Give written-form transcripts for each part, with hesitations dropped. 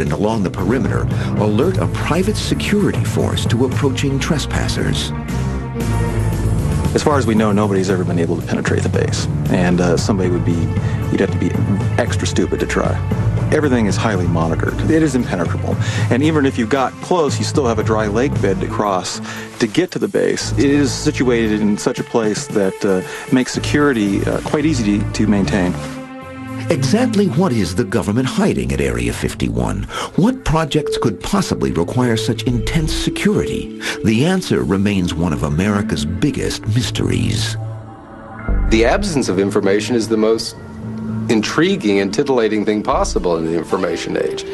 and along the perimeter alert a private security force to approaching trespassers. As far as we know, nobody's ever been able to penetrate the base, and you'd have to be extra stupid to try. Everything is highly monitored. It is impenetrable. And even if you got close, you still have a dry lake bed to cross to get to the base. It is situated in such a place that makes security quite easy to maintain. Exactly what is the government hiding at Area 51? What projects could possibly require such intense security? The answer remains one of America's biggest mysteries. The absence of information is the most intriguing and titillating thing possible in the information age.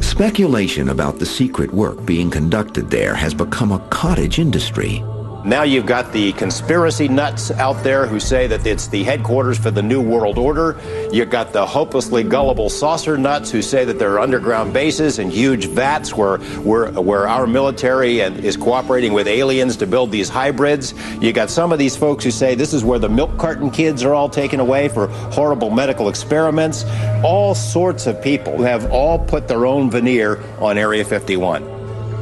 Speculation about the secret work being conducted there has become a cottage industry. Now you've got the conspiracy nuts out there who say that it's the headquarters for the New World Order. You've got the hopelessly gullible saucer nuts who say that there are underground bases and huge vats where our military is cooperating with aliens to build these hybrids. You got some of these folks who say this is where the milk carton kids are all taken away for horrible medical experiments. All sorts of people have all put their own veneer on Area 51.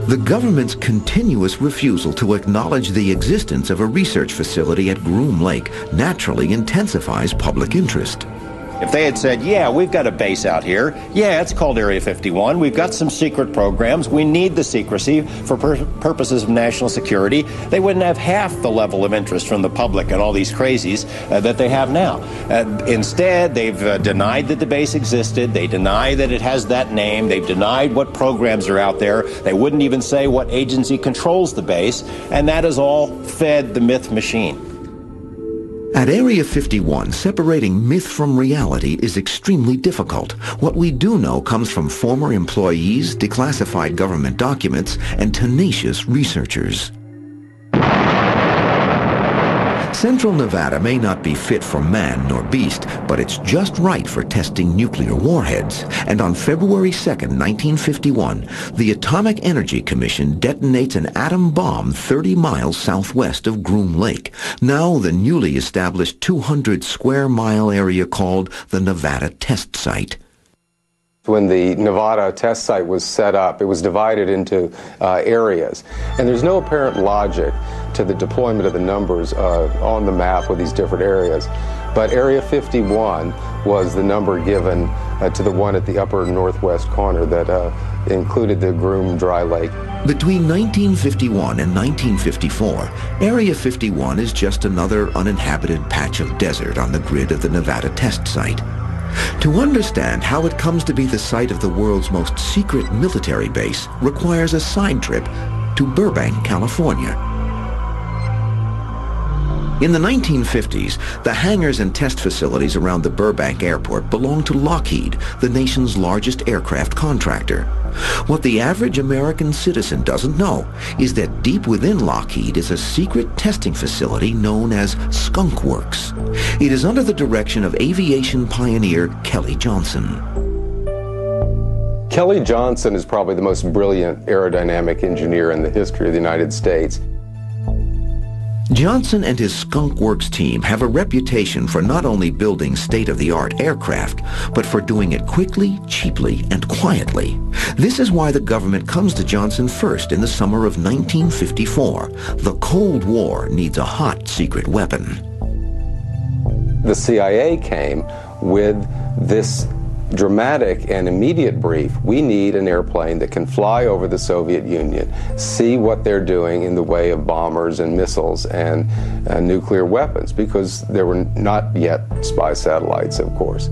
The government's continuous refusal to acknowledge the existence of a research facility at Groom Lake naturally intensifies public interest. If they had said, yeah, we've got a base out here, yeah, it's called Area 51, we've got some secret programs, we need the secrecy for purposes of national security, they wouldn't have half the level of interest from the public and all these crazies that they have now. Instead, they've denied that the base existed, they deny that it has that name, they've denied what programs are out there, they wouldn't even say what agency controls the base, and that has all fed the myth machine. At Area 51, separating myth from reality is extremely difficult. What we do know comes from former employees, declassified government documents, and tenacious researchers. Central Nevada may not be fit for man nor beast, but it's just right for testing nuclear warheads. And on February 2nd, 1951, the Atomic Energy Commission detonates an atom bomb 30 miles southwest of Groom Lake, now the newly established 200-square-mile area called the Nevada Test Site. When the Nevada test site was set up, it was divided into areas. And there's no apparent logic to the deployment of the numbers on the map with these different areas. But Area 51 was the number given to the one at the upper northwest corner that included the Groom Dry Lake. Between 1951 and 1954, Area 51 is just another uninhabited patch of desert on the grid of the Nevada test site. To understand how it comes to be the site of the world's most secret military base requires a side trip to Burbank, California. In the 1950s, the hangars and test facilities around the Burbank airport belonged to Lockheed, the nation's largest aircraft contractor. What the average American citizen doesn't know is that deep within Lockheed is a secret testing facility known as Skunk Works. It is under the direction of aviation pioneer Kelly Johnson. Kelly Johnson is probably the most brilliant aerodynamic engineer in the history of the United States. Johnson and his Skunk Works team have a reputation for not only building state-of-the-art aircraft, but for doing it quickly, cheaply, and quietly. This is why the government comes to Johnson first in the summer of 1954. The Cold War needs a hot secret weapon. The CIA came with this dramatic and immediate brief. We need an airplane that can fly over the Soviet Union, see what they're doing in the way of bombers and missiles and nuclear weapons, because there were not yet spy satellites, of course.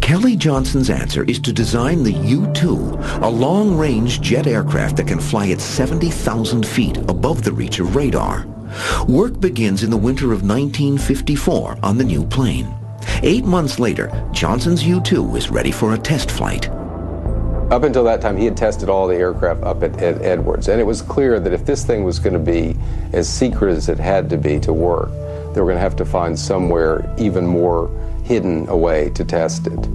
Kelly Johnson's answer is to design the U-2, a long-range jet aircraft that can fly at 70,000 feet above the reach of radar. Work begins in the winter of 1954 on the new plane. 8 months later, Johnson's U-2 is ready for a test flight. Up until that time, he had tested all the aircraft up at Edwards, and it was clear that if this thing was going to be as secret as it had to be to work, they were going to have to find somewhere even more hidden a way to test it.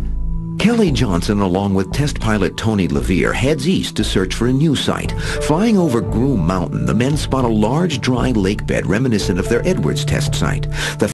Kelly Johnson, along with test pilot Tony LeVere, heads east to search for a new site. Flying over Groom Mountain, the men spot a large dry lake bed reminiscent of their Edwards test site. The